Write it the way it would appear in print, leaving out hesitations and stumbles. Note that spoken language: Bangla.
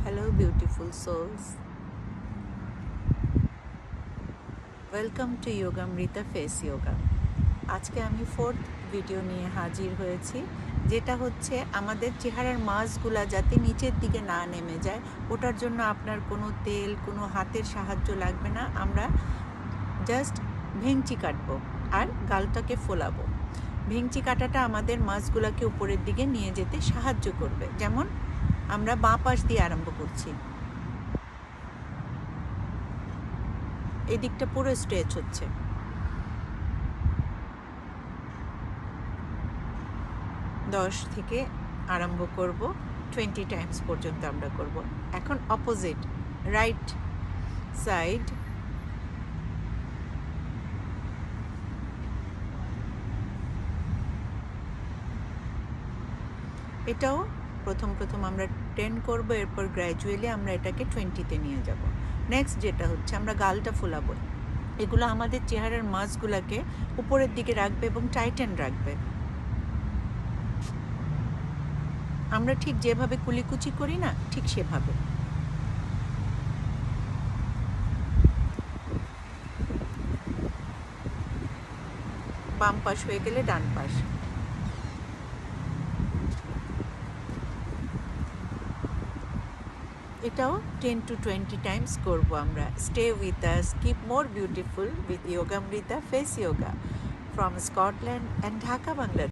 Hello, beautiful souls. Welcome to Yogamrita face yoga. আজকে আমি ফোর্থ ভিডিও নিয়ে হাজির হয়েছি, যেটা হচ্ছে আমাদের চেহারার মাসগুলা যাতে নিচের দিকে না নেমে যায়। ওটার জন্য আপনার কোনো তেল, কোনো হাতের সাহায্য লাগবে না। আমরা জাস্ট ভেঙচি কাটবো আর গালটাকে ফোলাবো। ভেঙচি কাটাটা আমাদের মাসগুলাকে উপরের দিকে নিয়ে যেতে সাহায্য করবে। যেমন আমরা বাঁ পাশ দিয়ে আরম্ভ করছি, এদিকটা পুরো স্ট্রেচ হচ্ছে। 10 থেকে আরম্ভ করব, 20 টাইমস পর্যন্ত আমরা করব। এখন অপোজিট রাইট সাইড, এটাও প্রথম আমরা 10 করব, এরপর গ্র্যাজুয়ালি আমরা এটাকে 20-তে নিয়ে যাব। নেক্সট যেটা হচ্ছে আমরা গালটা ফোলাবো। এগুলো আমাদের চেহারার মাসগুলোকে উপরের দিকে রাখবে এবং টাইটেন রাখবে। আমরা ঠিক যেভাবে কুলিকুচি করি না, ঠিক সেভাবে। বাম পাশ হয়ে গেলে ডান পাশ। এটাও 10 to 20 টাইমস করব আমরা। Stay with us, keep more beautiful with Yogamrita face yoga from Scotland and Dhaka, Bangladesh.